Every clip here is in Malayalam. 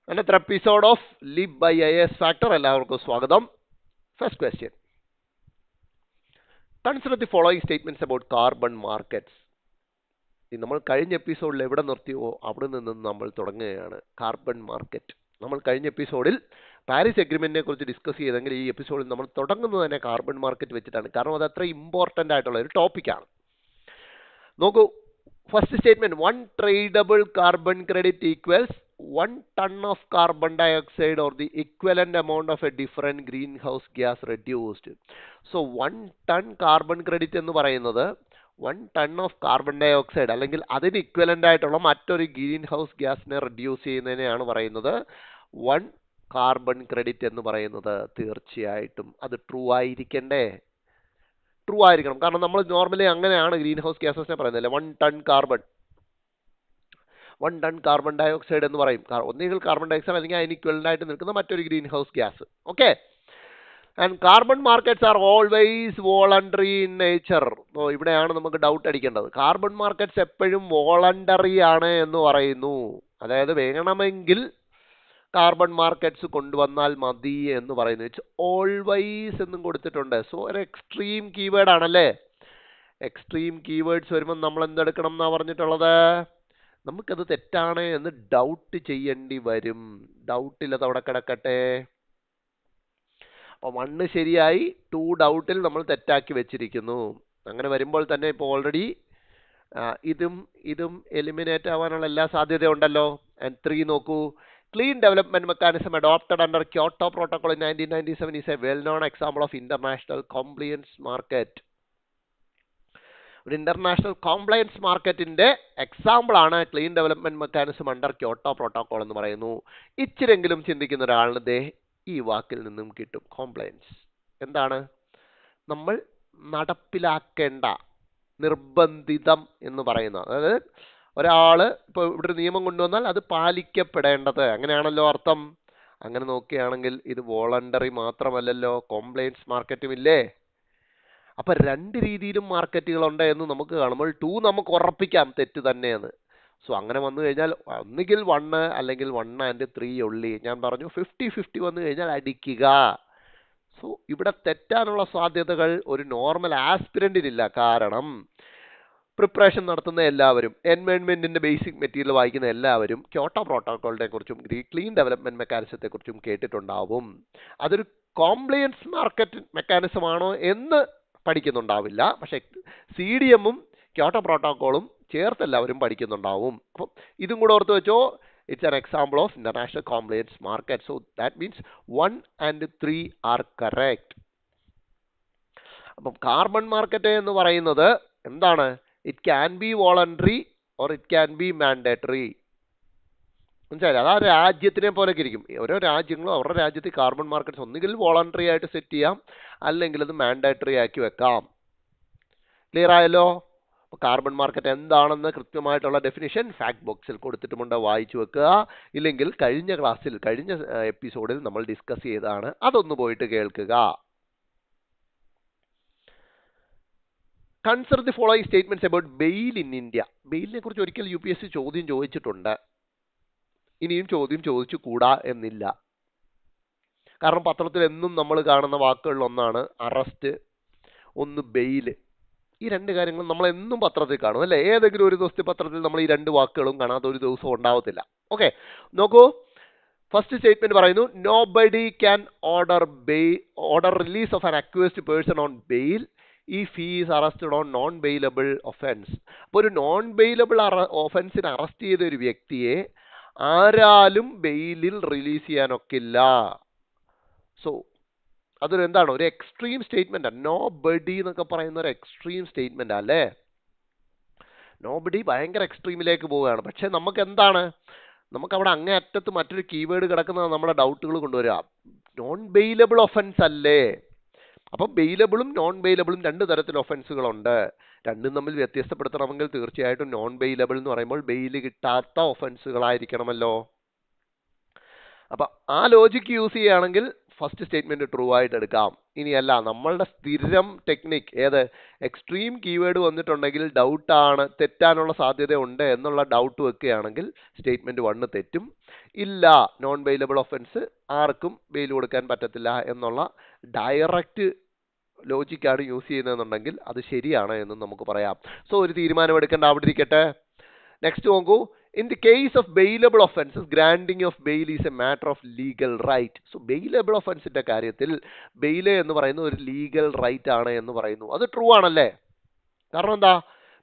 Another episode of Live by IAS Factor. എല്ലാവർക്കും സ്വാഗതം. First question. Consider the following statements about carbon markets. നമ്മൾ കഴിഞ്ഞ എപ്പിസോഡിൽ എവിടെ നിർത്തിയോ അവിടെ നിന്ന് നമ്മൾ തുടങ്ങുകയാണ്. Carbon market. നമ്മൾ കഴിഞ്ഞ എപ്പിസോഡിൽ പാരീസ് എഗ്രിമെന്റിനെ കുറിച്ച് ഡിസ്കസ് ചെയ്തെങ്കിൽ ഈ എപ്പിസോഡിൽ നമ്മൾ തുടങ്ങുന്നത് തന്നെ കാർബൺ മാർക്കറ്റ് വെച്ചിട്ടാണ്. കാരണം അത് അത്ര ഇമ്പോർട്ടന്റ് ആയിട്ടുള്ള ഒരു ടോപ്പിക്കാണ്. നോക്കൂ, first statement, 1 tradable carbon credit equals 1 ton of carbon dioxide or the equivalent amount of a different greenhouse gas reduced. So 1 ton carbon credit എന്ന് പറയുന്നത് 1 ton of carbon dioxide അല്ലെങ്കിൽ അതിന് ഇക്വലന്റ് ആയിട്ടുള്ള മറ്റൊരു ഗ്രീൻ ഹൗസ് ഗ്യാസിനെ റെഡ്യൂസ് ചെയ്യുന്നതിനെയാണ് പറയുന്നത് 1 കാർബൺ ക്രെഡിറ്റ് എന്ന് പറയുന്നത്. തീർച്ചയായിട്ടും അത് ട്രൂ ആയിരിക്കണ്ടേ? ട്രൂ ആയിരിക്കണം. കാരണം നമ്മൾ നോർമലി അങ്ങനെയാണ് ഗ്രീൻ ഹൗസ് ഗ്യാസസിനെ പറയുന്നത്. 1 ടൺ കാർബൺ ഡയോക്സൈഡ് എന്ന് പറയും. ഒന്നുകിൽ കാർബൺ ഡയോക്സൈഡ് അല്ലെങ്കിൽ അതിന് ഇക്വലന്റ് ആയിട്ട് നിൽക്കുന്ന മറ്റൊരു green house gas. Okay. And carbon markets are always voluntary in nature. ഇവിടെയാണ് നമുക്ക് ഡൗട്ട് അടിക്കേണ്ടത്. കാർബൺ മാർക്കറ്റ്സ് എപ്പോഴും വോളണ്ടറി ആണ് എന്ന് പറയുന്നു. അതായത് വേണമെങ്കിൽ കാർബൺ മാർക്കറ്റ്സ് കൊണ്ടുവന്നാൽ മതി എന്ന് പറയുന്നു. ഇറ്റ്സ് ഓൾവൈസ് എന്നും കൊടുത്തിട്ടുണ്ട്. സോ ഒരു എക്സ്ട്രീം കീവേഡ് ആണല്ലേ. എക്സ്ട്രീം കീവേഡ്സ് വരുമ്പോൾ നമ്മൾ എന്തെടുക്കണം എന്നാ പറഞ്ഞിട്ടുള്ളത്? നമുക്കത് തെറ്റാണ് എന്ന് ഡൗട്ട് ചെയ്യേണ്ടി വരും. ഡൗട്ടില്ലത് അവിടെ കിടക്കട്ടെ. അപ്പോൾ 1 ശരിയായി, 2 ഡൗട്ടിൽ നമ്മൾ തെറ്റാക്കി വെച്ചിരിക്കുന്നു. അങ്ങനെ വരുമ്പോൾ തന്നെ ഇപ്പോൾ ഓൾറെഡി ഇതും എലിമിനേറ്റ് ആവാനുള്ള എല്ലാ സാധ്യതയുണ്ടല്ലോ. ആൻഡ് 3 നോക്കൂ, Clean Development Mechanism adopted under Kyoto Protocol in 1997 is a well-known example of international compliance market. ഒരു ഇന്റർനാഷണൽ കോംപ്ലയൻസ് മാർക്കറ്റിന്റെ എക്സാമ്പിൾ ആണ് clean development mechanism under Kyoto protocol എന്ന് പറയുന്നു. ഇച്ചിരെങ്കിലും ചിന്തിക്കുന്ന ഒരാളിന് ദേ ഈ വാക്കിൽ നിന്നും കിട്ടും. കോംപ്ലയൻസ് എന്താണ്? നമ്മൾ നടപ്പിലാക്കേണ്ട, നിർബന്ധിതം എന്ന് പറയുന്നത്. അതായത് ഒരാള് ഇപ്പോൾ ഇവിടെ ഒരു നിയമം കൊണ്ടുവന്നാൽ അത് പാലിക്കപ്പെടേണ്ടത്, അങ്ങനെയാണല്ലോ അർത്ഥം. അങ്ങനെ നോക്കുകയാണെങ്കിൽ ഇത് വോളണ്ടറി മാത്രമല്ലല്ലോ, കോംപ്ലയൻസ് മാർക്കറ്റും ഇല്ലേ. അപ്പൊ 2 രീതിയിലും മാർക്കറ്റുകളുണ്ട് എന്ന് നമുക്ക് കാണുമ്പോൾ 2 നമുക്ക് ഉറപ്പിക്കാം തെറ്റ് തന്നെയെന്ന്. സോ അങ്ങനെ വന്നു കഴിഞ്ഞാൽ ഒന്നുകിൽ 1 അല്ലെങ്കിൽ 1 and 3 ഉള്ളി. ഞാൻ പറഞ്ഞു 50-50 വന്നു കഴിഞ്ഞാൽ അടിക്കുക. സോ ഇവിടെ തെറ്റാനുള്ള സാധ്യതകൾ ഒരു നോർമൽ ആസ്പിരന്റിനില്ല. കാരണം പ്രിപ്പറേഷൻ നടത്തുന്ന എല്ലാവരും, എൻവയോൺമെന്റിന്റെ ബേസിക് മെറ്റീരിയൽ വായിക്കുന്ന എല്ലാവരും ക്യോട്ടോ പ്രോട്ടോകോളിനെ കുറിച്ചും ക്ലീൻ ഡെവലപ്മെന്റ് മെക്കാനിസത്തെ കുറിച്ചും കേട്ടിട്ടുണ്ടാവും. അതൊരു കോംപ്ലയൻസ് മാർക്കറ്റ് മെക്കാനിസം ആണോ എന്ന് പഠിക്കുന്നുണ്ടാവില്ല. പക്ഷെ CDM-ഉം ക്യോട്ടോ പ്രോട്ടോകോളും ചേർത്ത് എല്ലാവരും പഠിക്കുന്നുണ്ടാവും. അപ്പം ഇതും കൂടെ ഓർത്ത് വെച്ചോ. It's an example of international compliance market. So that means 1 and 3 are correct. അപ്പം കാർബൺ മാർക്കറ്റ് എന്ന് പറയുന്നത് എന്താണ്? It can be voluntary or it can be mandatory. മനസ്സിലായില്ലേ? അത് ആ രാജ്യത്തിനെ പോലെയൊക്കെ ഇരിക്കും. ഓരോ രാജ്യങ്ങളും അവരുടെ രാജ്യത്ത് കാർബൺ മാർക്കറ്റ്സ് ഒന്നുകിൽ വോളണ്ടറി ആയിട്ട് സെറ്റ് ചെയ്യാം, അല്ലെങ്കിൽ അത് മാൻഡേറ്ററി ആക്കി വെക്കാം. ക്ലിയർ ആയല്ലോ? അപ്പോൾ കാർബൺ മാർക്കറ്റ് എന്താണെന്ന് കൃത്യമായിട്ടുള്ള ഡെഫിനിഷൻ ഫാക്ട് ബോക്സിൽ കൊടുത്തിട്ടുമുണ്ട്, വായിച്ചു വെക്കുക. ഇല്ലെങ്കിൽ കഴിഞ്ഞ എപ്പിസോഡിൽ നമ്മൾ ഡിസ്കസ് ചെയ്തതാണ്, അതൊന്ന് പോയിട്ട് കേൾക്കുക. Consider the following statements about bail in India. ബെയിലിനെ കുറിച്ച് ഒരിക്കൽ UPSC ചോദ്യം ചോദിച്ചിട്ടുണ്ട്. ഇനിയും ചോദ്യം ചോദിച്ചു കൂടാ എന്നില്ല. കാരണം പത്രത്തിൽ എന്നും നമ്മൾ കാണുന്ന വാക്കുകളിൽ ഒന്നാണ് അറസ്റ്റ്, ഒന്ന് ബെയിൽ. ഈ 2 കാര്യങ്ങളും നമ്മൾ എന്നും പത്രത്തിൽ കാണും അല്ലേ? ഏതെങ്കിലും ഒരു ദിവസത്തെ പത്രത്തിൽ നമ്മൾ ഈ 2 വാക്കുകളും കാണാത്ത ഒരു ദിവസം ഉണ്ടാവത്തില്ല. ഓക്കെ, നോക്കൂ. ഫസ്റ്റ് സ്റ്റേറ്റ്മെന്റ് പറയുന്നു, nobody can order release of an accused person on bail if he is arrested on non-bailable offense. അപ്പോൾ ഒരു നോൺ ബെയിലബിൾ ഒഫൻസിന് അറസ്റ്റ് ചെയ്ത ഒരു വ്യക്തിയെ ആരാലും ബെയിലിൽ റിലീസ് ചെയ്യാനൊക്കില്ല. സോ അതൊരു എന്താണ്? ഒരു എക്സ്ട്രീം സ്റ്റേറ്റ്മെന്റ്. നോ ബഡി എന്നൊക്കെ പറയുന്ന ഒരു എക്സ്ട്രീം സ്റ്റേറ്റ്മെന്റ് അല്ലേ? നോ ബഡി ഭയങ്കര എക്സ്ട്രീമിലേക്ക് പോവുകയാണ്. പക്ഷെ നമുക്ക് എന്താണ്? നമുക്ക് അവിടെ അങ്ങേ അറ്റത്ത് മറ്റൊരു കീവേഡ് കിടക്കുന്നത് നമ്മുടെ ഡൗട്ടുകൾ കൊണ്ടുവരിക. നോൺ ബെയിലബിൾ ഒഫൻസ് അല്ലേ? അപ്പം ബെയിലബിളും നോൺ ബെയിലബിളും 2 തരത്തിൽ ഒഫൻസുകളുണ്ട്. രണ്ടും തമ്മിൽ വ്യത്യസ്തപ്പെടുത്തണമെങ്കിൽ തീർച്ചയായിട്ടും നോൺ ബെയിലബിൾ എന്ന് പറയുമ്പോൾ ബെയിൽ കിട്ടാത്ത ഒഫൻസുകളായിരിക്കണമല്ലോ. അപ്പം ആ ലോജിക്ക് യൂസ് ചെയ്യുകയാണെങ്കിൽ ഫസ്റ്റ് സ്റ്റേറ്റ്മെന്റ് ട്രൂ ആയിട്ട് എടുക്കാം. ഇനിയല്ല, നമ്മളുടെ സ്ഥിരം ടെക്നിക് ഏത്, എക്സ്ട്രീം കീവേഡ് വന്നിട്ടുണ്ടെങ്കിൽ ഡൗട്ടാണ്, തെറ്റാനുള്ള സാധ്യത ഉണ്ട് എന്നുള്ള ഡൗട്ട് വെക്കുകയാണെങ്കിൽ സ്റ്റേറ്റ്മെന്റ് 1 തെറ്റും. ഇല്ല, നോൺ ബെയിലബിൾ ഒഫൻസ് ആർക്കും ബെയിൽ കൊടുക്കാൻ പറ്റത്തില്ല എന്നുള്ള ഡയറക്റ്റ് ലോജിക്കാണ് യൂസ് ചെയ്യുന്നതെന്നുണ്ടെങ്കിൽ അത് ശരിയാണ് എന്ന് നമുക്ക് പറയാം. സോ ഒരു തീരുമാനം എടുക്കേണ്ട അവിടെ ഇരിക്കട്ടെ. നെക്സ്റ്റ് നോക്കൂ. In the case of bailable offenses, granting of bail is a matter of legal right. So bailable offensiന്റെ കാര്യത്തിൽ ബെയിൽ എന്ന് പറയുന്ന ഒരു ലീഗൽ റൈറ്റ് ആണ് എന്ന് പറയുന്നു. അത് ട്രൂ ആണല്ലേ? കാരണം എന്താ,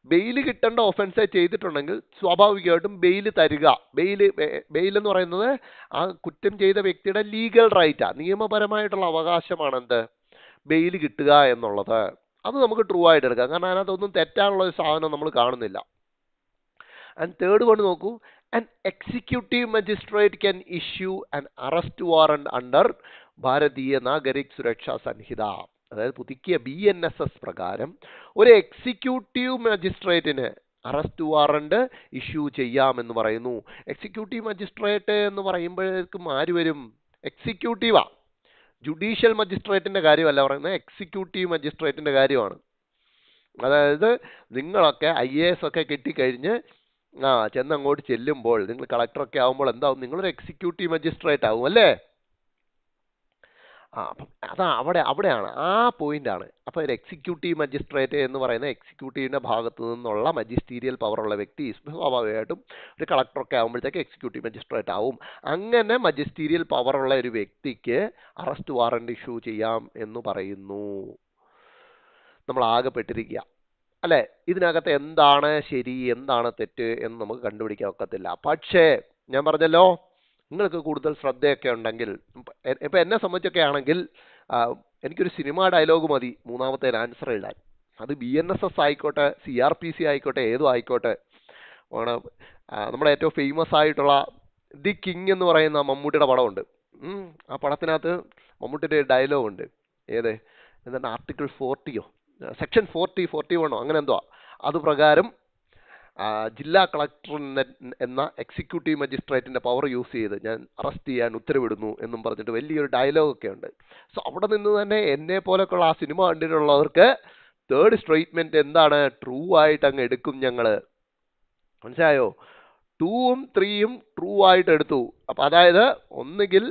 ബെയിൽ കിട്ടേണ്ട ഒഫൻസ് ചെയ്തിട്ടുണ്ടെങ്കിൽ സ്വാഭാവികമായിട്ടും ബെയിൽ തരിക. ബെയിൽ എന്ന് പറയുന്നത് ആ കുറ്റം ചെയ്ത വ്യക്തിയുടെ ലീഗൽ റൈറ്റാ, നിയമപരമായിട്ടുള്ള അവകാശമാണ് എന്ത്, ബെയിൽ കിട്ടുക എന്നുള്ളത്. അത് നമുക്ക് ട്രൂ ആയിട്ട് എടുക്കാം, കാരണം അതിനകത്തൊന്നും തെറ്റാനുള്ള ഒരു സാധനം നമ്മൾ കാണുന്നില്ല. ആൻഡ് തേർഡ് വൺ നോക്കൂ. An executive magistrate can issue an arrest warrant under ഭാരതീയ നാഗരിക് സുരക്ഷാ സംഹിത, അതായത് പുതുക്കിയ BNSS പ്രകാരം ഒരു എക്സിക്യൂട്ടീവ് മജിസ്ട്രേറ്റിന് അറസ്റ്റ് വാറണ്ട് ഇഷ്യൂ ചെയ്യാമെന്ന് പറയുന്നു. എക്സിക്യൂട്ടീവ് മജിസ്ട്രേറ്റ് എന്ന് പറയുമ്പോഴേക്കും ആര് വരും? എക്സിക്യൂട്ടീവാ, ജുഡീഷ്യൽ മജിസ്ട്രേറ്റിന്റെ കാര്യമല്ല പറയുന്നത്, എക്സിക്യൂട്ടീവ് മജിസ്ട്രേറ്റിന്റെ കാര്യമാണ്. അതായത് നിങ്ങളൊക്കെ IAS ഒക്കെ കിട്ടിക്കഴിഞ്ഞ് ചെന്നങ്ങോട്ട് ചെല്ലുമ്പോൾ, നിങ്ങൾ കളക്ടറൊക്കെ ആകുമ്പോൾ എന്താവും, നിങ്ങളൊരു എക്സിക്യൂട്ടീവ് മജിസ്ട്രേറ്റ് ആവും അല്ലേ? അപ്പം അവിടെയാണ് ആ പോയിന്റാണ്. അപ്പോൾ ഒരു എക്സിക്യൂട്ടീവ് മജിസ്ട്രേറ്റ് എന്ന് പറയുന്ന എക്സിക്യൂട്ടീവിന്റെ ഭാഗത്തു നിന്നുള്ള മജിസ്റ്റീരിയൽ പവറുള്ള വ്യക്തി സ്വാഭാവികമായിട്ടും ഒരു കളക്ടറൊക്കെ ആകുമ്പോഴത്തേക്ക് എക്സിക്യൂട്ടീവ് മജിസ്ട്രേറ്റ് ആവും. അങ്ങനെ മജിസ്റ്റീരിയൽ പവറുള്ള ഒരു വ്യക്തിക്ക് അറസ്റ്റ് വാറണ്ട് ഇഷ്യൂ ചെയ്യാം എന്ന് പറയുന്നു. നമ്മൾ ആകെപ്പെട്ടിരിക്കുക അല്ലെ, ഇതിനകത്ത് എന്താണ് ശരി എന്താണ് തെറ്റ് എന്ന് നമുക്ക് കണ്ടുപിടിക്കാൻ ഒക്കത്തില്ല. പക്ഷേ ഞാൻ പറഞ്ഞല്ലോ, നിങ്ങൾക്ക് കൂടുതൽ ശ്രദ്ധയൊക്കെ ഉണ്ടെങ്കിൽ, ഇപ്പൊ എന്നെ സംബന്ധിച്ചൊക്കെ ആണെങ്കിൽ എനിക്കൊരു സിനിമ ഡയലോഗ് മതി മൂന്നാമത്തെ ആൻസർ എഴുതാൻ. അത് BNSS ആയിക്കോട്ടെ, CRPC ആയിക്കോട്ടെ, ഏതും ആയിക്കോട്ടെ. നമ്മുടെ ഏറ്റവും ഫേമസ് ആയിട്ടുള്ള ദി കിങ് എന്ന് പറയുന്ന മമ്മൂട്ടിയുടെ പടമുണ്ട്. ആ പടത്തിനകത്ത് മമ്മൂട്ടിയുടെ ഡയലോഗ് ഉണ്ട്. ഏത്, എന്താണ്, ആർട്ടിക്കിൾ 40യോ സെക്ഷൻ 40, 41 അങ്ങനെ എന്തോ, അത് പ്രകാരം ജില്ലാ കളക്ടർ എന്ന എക്സിക്യൂട്ടീവ് മജിസ്ട്രേറ്റിന്റെ പവർ യൂസ് ചെയ്ത് ഞാൻ അറസ്റ്റ് ചെയ്യാൻ ഉത്തരവിടുന്നു എന്നും പറഞ്ഞിട്ട് വലിയൊരു ഡയലോഗൊക്കെ ഉണ്ട്. സോ അവിടെ നിന്ന് തന്നെ എന്നെ പോലൊക്കെയുള്ള ആ സിനിമ കണ്ടിട്ടുള്ളവർക്ക് തേർഡ് സ്റ്റേറ്റ്മെന്റ് എന്താണ്, ട്രൂ ആയിട്ട് അങ്ങ് എടുക്കും ഞങ്ങള്. മനസ്സിലായോ? 2ഉം 3യും ട്രൂ ആയിട്ട് എടുത്തു. അപ്പൊ അതായത് ഒന്നുകിൽ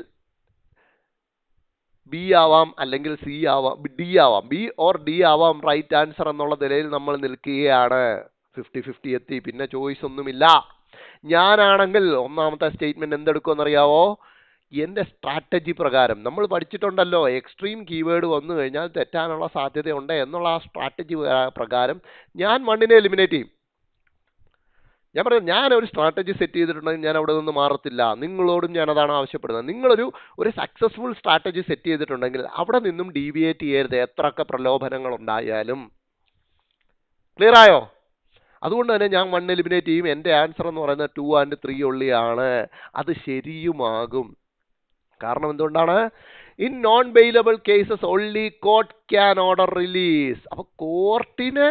B ആവാം, അല്ലെങ്കിൽ C ആവാം, D ആവാം, B ഓർ D ആവാം റൈറ്റ് ആൻസർ എന്നുള്ള നിലയിൽ നമ്മൾ നിൽക്കുകയാണ്. 50-50 എത്തി, പിന്നെ ചോയ്സ് ഒന്നുമില്ല. ഞാനാണെങ്കിൽ ഒന്നാമത്തെ സ്റ്റേറ്റ്മെന്റ് എന്തെടുക്കുമെന്നറിയാവോ? എന്റെ സ്ട്രാറ്റജി പ്രകാരം നമ്മൾ പഠിച്ചിട്ടുണ്ടല്ലോ, എക്സ്ട്രീം കീവേഡ് വന്നു കഴിഞ്ഞാൽ തെറ്റാനുള്ള സാധ്യതയുണ്ട് എന്നുള്ള ആ സ്ട്രാറ്റജി പ്രകാരം ഞാൻ 1നെ എലിമിനേറ്റ് ചെയ്യും. ഞാൻ പറഞ്ഞു, ഞാനൊരു സ്ട്രാറ്റജി സെറ്റ് ചെയ്തിട്ടുണ്ടെങ്കിൽ ഞാൻ അവിടെ നിന്ന് മാറത്തില്ല. നിങ്ങളോടും ഞാൻ അതാണ് ആവശ്യപ്പെടുന്നത്. നിങ്ങളൊരു സക്സസ്ഫുൾ സ്ട്രാറ്റജി സെറ്റ് ചെയ്തിട്ടുണ്ടെങ്കിൽ അവിടെ നിന്നും ഡീവിയേറ്റ് ചെയ്യരുത്, എത്രയൊക്കെ പ്രലോഭനങ്ങൾ ഉണ്ടായാലും. ക്ലിയർ ആയോ? അതുകൊണ്ട് തന്നെ ഞാൻ 1 എലിമിനേറ്റ് ചെയ്യും. എൻ്റെ ആൻസർ എന്ന് പറയുന്നത് 2 and 3 ഉള്ളിയാണ്. അത് ശരിയുമാകും. കാരണം എന്തുകൊണ്ടാണ്? In non bailable cases only court can order release. അപ്പൊ കോർട്ടിന്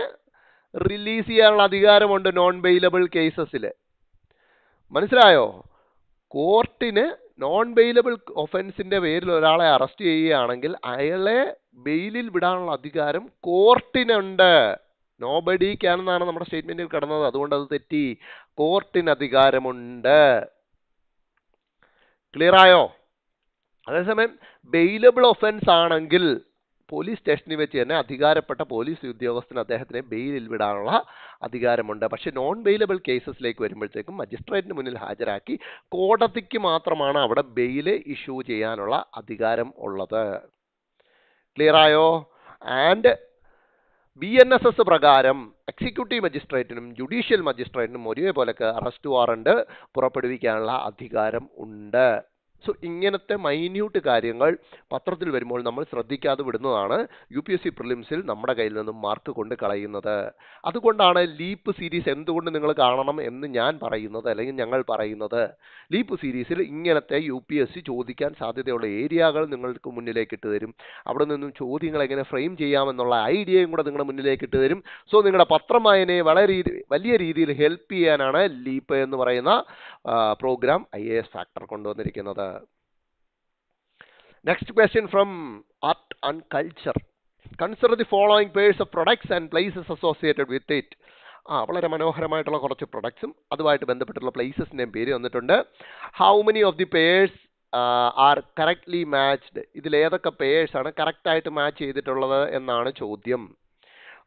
റിലീസ് ചെയ്യാനുള്ള അധികാരമുണ്ട് നോൺ ബെയിലബിൾ കേസസിൽ. മനസ്സിലായോ? കോർട്ടിന് നോൺ ബെയിലബിൾ ഒഫൻസിന്റെ പേരിൽ ഒരാളെ അറസ്റ്റ് ചെയ്യുകയാണെങ്കിൽ അയാളെ ബെയിലിൽ വിടാനുള്ള അധികാരം കോർട്ടിനുണ്ട്. നോബഡി ക്യാൻ എന്നാണ് നമ്മുടെ സ്റ്റേറ്റ്മെന്റിൽ കിടന്നത്, അതുകൊണ്ട് അത് തെറ്റി. കോർട്ടിന് അധികാരമുണ്ട്. ക്ലിയർ ആയോ? അതേസമയം ബെയിലബിൾ ഒഫൻസ് ആണെങ്കിൽ പോലീസ് സ്റ്റേഷനിൽ വെച്ച് തന്നെ അധികാരപ്പെട്ട പോലീസ് ഉദ്യോഗസ്ഥന് അദ്ദേഹത്തിനെ ബെയിലിൽ വിടാനുള്ള അധികാരമുണ്ട്. പക്ഷെ നോൺ ബെയിലബിൾ കേസസിലേക്ക് വരുമ്പോഴത്തേക്കും മജിസ്ട്രേറ്റിന് മുന്നിൽ ഹാജരാക്കി കോടതിക്ക് മാത്രമാണ് അവിടെ ബെയിൽ ഇഷ്യൂ ചെയ്യാനുള്ള അധികാരം ഉള്ളത്. ക്ലിയർ ആയോ? ആൻഡ് BNSS പ്രകാരം എക്സിക്യൂട്ടീവ് മജിസ്ട്രേറ്റിനും ജുഡീഷ്യൽ മജിസ്ട്രേറ്റിനും ഒരേപോലൊക്കെ അറസ്റ്റ് വാറണ്ട് പുറപ്പെടുവിക്കാനുള്ള അധികാരം ഉണ്ട്. സോ ഇങ്ങനത്തെ മൈന്യൂട്ട് കാര്യങ്ങൾ പത്രത്തിൽ വരുമ്പോൾ നമ്മൾ ശ്രദ്ധിക്കാതെ വിടുന്നതാണ് UPSC പ്രിലിംസിൽ നമ്മുടെ കയ്യിൽ നിന്നും മാർക്ക് കൊണ്ട് കളയുന്നത്. അതുകൊണ്ടാണ് ലീപ്പ് സീരീസ് എന്തുകൊണ്ട് നിങ്ങൾ കാണണം എന്ന് ഞാൻ പറയുന്നത്, അല്ലെങ്കിൽ ഞങ്ങൾ പറയുന്നത്. ലീപ്പ് സീരീസിൽ ഇങ്ങനത്തെ UPSC ചോദിക്കാൻ സാധ്യതയുള്ള ഏരിയകൾ നിങ്ങൾക്ക് മുന്നിലേക്ക് ഇട്ട് തരും. അവിടെ നിന്നും ചോദ്യങ്ങൾ എങ്ങനെ ഫ്രെയിം ചെയ്യാമെന്നുള്ള ഐഡിയയും കൂടെ നിങ്ങളുടെ മുന്നിലേക്ക് ഇട്ട് തരും. സോ നിങ്ങളുടെ പത്രം വായനയെ വലിയ രീതിയിൽ ഹെൽപ്പ് ചെയ്യാനാണ് ലീപ്പ് എന്ന് പറയുന്ന പ്രോഗ്രാം IAS ഫാക്ടർ കൊണ്ടുവന്നിരിക്കുന്നത്. Next question from art and culture. Consider the following pairs of products and places associated with it. വളരെ മനോഹരമായിട്ടുള്ള കുറച്ച് പ്രൊഡക്ട്സും അതുമായിട്ട് ബന്ധപ്പെട്ടുള്ള പ്ലേസസിൻ്റെയും പേര് വന്നിട്ടുണ്ട്. How many of the pairs are correctly matched? ഇതിൽ ഏതൊക്കെ പേഴ്സ് ആണ് കറക്റ്റായിട്ട് മാച്ച് ചെയ്തിട്ടുള്ളത് എന്നാണ് ചോദ്യം.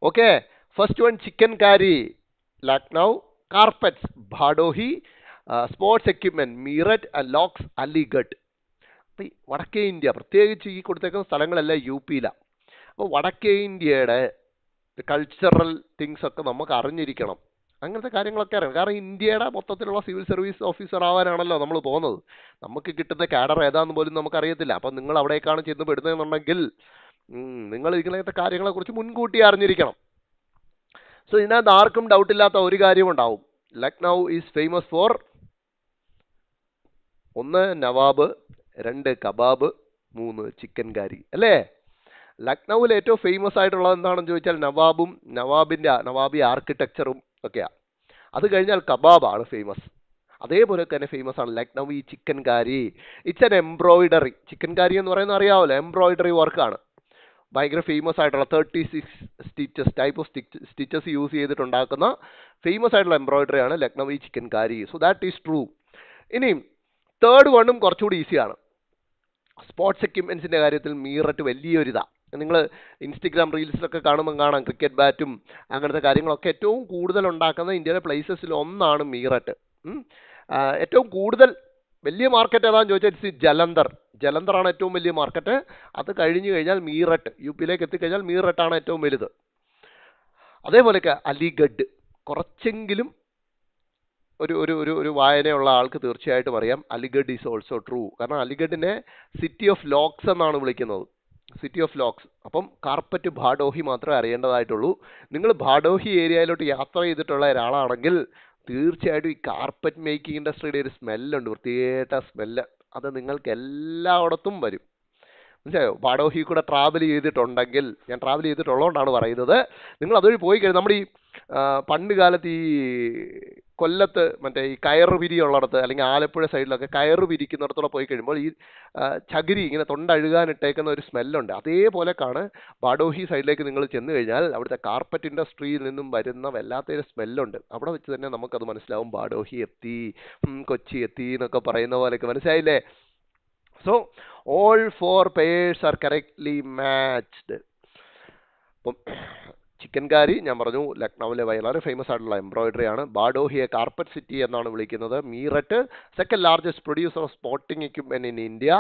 Okay, first one chikankari Lucknow, carpets Bhadohi, sports equipment Meerut and locks Aligarh. അപ്പം വടക്കേ ഇന്ത്യ, പ്രത്യേകിച്ച് ഈ കൊടുത്തേക്കുന്ന സ്ഥലങ്ങളെല്ലാം യു പിയിലാണ്. അപ്പോൾ വടക്കേ ഇന്ത്യയുടെ കൾച്ചറൽ തിങ്സ് ഒക്കെ നമുക്ക് അറിഞ്ഞിരിക്കണം. അങ്ങനത്തെ കാര്യങ്ങളൊക്കെ അറിയാം. കാരണം ഇന്ത്യയുടെ മൊത്തത്തിലുള്ള സിവിൽ സർവീസ് ഓഫീസർ ആവാനാണല്ലോ നമ്മൾ പോകുന്നത്. നമുക്ക് കിട്ടുന്ന കാഡർ ഏതാണെന്ന് പോലും നമുക്കറിയത്തില്ല. അപ്പം നിങ്ങൾ അവിടേക്കാണ് ചെന്ന് പെടുന്നതെന്നുണ്ടെങ്കിൽ നിങ്ങൾ ഇങ്ങനത്തെ കാര്യങ്ങളെക്കുറിച്ച് മുൻകൂട്ടി അറിഞ്ഞിരിക്കണം. സോ ഇതിനകത്ത് ആർക്കും ഡൗട്ടില്ലാത്ത ഒരു കാര്യമുണ്ടാവും. Lucknow is famous for 1 nawab, 2 kebab, 3 chikankari അല്ലേ? ലക്നൌവിൽ ഏറ്റവും ഫേമസ് ആയിട്ടുള്ളത് എന്താണെന്ന് ചോദിച്ചാൽ നവാബി ആർക്കിടെക്ചറും ഒക്കെയാണ്. അത് കഴിഞ്ഞാൽ കബാബാണ് ഫേമസ്. അതേപോലെ തന്നെ ഫേമസ് ആണ് Lucknowi chikankari. It's an embroidery. Chikankari എന്ന് പറയുന്നത് അറിയാമല്ലോ, എംബ്രോയിഡറി വർക്കാണ്. ഭയങ്കര ഫേമസ് ആയിട്ടുള്ള 36 stitches type of stitches use ചെയ്തിട്ടുണ്ടാക്കുന്ന ഫേമസ് ആയിട്ടുള്ള എംബ്രോയിഡറി ആണ് Lucknowi chikankari. So that is true. ഇനിയും തേർഡ് വണ്ണും കുറച്ചുകൂടി ഈസിയാണ്. സ്പോർട്സ് എക്യുപ്മെന്റ്സിന്റെ കാര്യത്തിൽ മീററ്റ് വലിയൊരിതാണ്. നിങ്ങൾ ഇൻസ്റ്റഗ്രാം റീൽസിലൊക്കെ കാണുമ്പോൾ കാണാം, ക്രിക്കറ്റ് ബാറ്റും അങ്ങനത്തെ കാര്യങ്ങളൊക്കെ ഏറ്റവും കൂടുതൽ ഉണ്ടാക്കുന്ന ഇന്ത്യയിലെ പ്ലേസസിൽ ഒന്നാണ് മീററ്റ്. ഏറ്റവും കൂടുതൽ വലിയ മാർക്കറ്റ് ഏതാണെന്ന് ചോദിച്ചാൽ ജലന്ധറാണ് ഏറ്റവും വലിയ മാർക്കറ്റ്. അത് കഴിഞ്ഞു കഴിഞ്ഞാൽ മീററ്റ്, യു പിയിലേക്ക് എത്തിക്കഴിഞ്ഞാൽ മീററ്റാണ് ഏറ്റവും വലുത്. അതേപോലെയൊക്കെ അലിഗഡ്. കുറച്ചെങ്കിലും ഒരു ഒരു ഒരു ഒരു വായനയുള്ള ആൾക്ക് തീർച്ചയായിട്ടും അറിയാം അലിഗഡ് ഈസ് ഓൾസോ ട്രൂ. കാരണം അലിഗഡിനെ സിറ്റി ഓഫ് ലോക്സ് എന്നാണ് വിളിക്കുന്നത്, സിറ്റി ഓഫ് ലോക്സ്. അപ്പം കാർപ്പറ്റ് ഭാഡോഹി മാത്രമേ അറിയേണ്ടതായിട്ടുള്ളൂ. നിങ്ങൾ ഭാഡോഹി ഏരിയയിലോട്ട് യാത്ര ചെയ്തിട്ടുള്ള ഒരാളാണെങ്കിൽ തീർച്ചയായിട്ടും ഈ കാർപ്പറ്റ് മേക്കിംഗ് ഇൻഡസ്ട്രിയുടെ ഒരു സ്മെല്ലുണ്ട്, വൃത്തികെട്ട സ്മെല്ല്. അത് നിങ്ങൾക്ക് എല്ലായിടത്തും വരും. മനസ്സിലായോ? ഭാഡോഹി കൂടെ ട്രാവൽ ചെയ്തിട്ടുണ്ടെങ്കിൽ, ഞാൻ ട്രാവൽ ചെയ്തിട്ടുള്ളതുകൊണ്ടാണ് പറയുന്നത്. നിങ്ങൾ അതുവഴി പോയി കഴിഞ്ഞാൽ നമ്മുടെ ഈ പണ്ട് കാലത്ത് ഈ കൊല്ലത്ത് മറ്റേ ഈ കയറ് വിരിയുള്ളിടത്ത് അല്ലെങ്കിൽ ആലപ്പുഴ സൈഡിലൊക്കെ കയറ് വിരിക്കുന്നിടത്തോടെ പോയി കഴിയുമ്പോൾ ഈ ചകിരി ഇങ്ങനെ തൊണ്ടഴുകാനിട്ടേക്കുന്ന ഒരു സ്മെല്ലുണ്ട്. അതേപോലെക്കാണ് ഭാഡോഹി സൈഡിലേക്ക് നിങ്ങൾ ചെന്ന് കഴിഞ്ഞാൽ അവിടുത്തെ കാർപ്പറ്റ് ഇൻഡസ്ട്രിയിൽ നിന്നും വരുന്ന വല്ലാത്തൊരു സ്മെല്ലുണ്ട്. അവിടെ വെച്ച് തന്നെ നമുക്കത് മനസ്സിലാവും ഭാഡോഹി എത്തി, കൊച്ചി എത്തി എന്നൊക്കെ പറയുന്ന പോലെയൊക്കെ. മനസ്സിലായില്ലേ? So all 4 pairs are correctly matched. അപ്പം ചിക്കൻ കാരി ഞാൻ പറഞ്ഞു ലക്നൌവിലെ വളരെ ഫേമസ് ആയിട്ടുള്ള എംബ്രോയിഡറി ആണ്. ഭാഡോഹിയെ കാർപ്പറ്റ് സിറ്റി എന്നാണ് വിളിക്കുന്നത്. Meerut second largest producer of sporting equipment in India.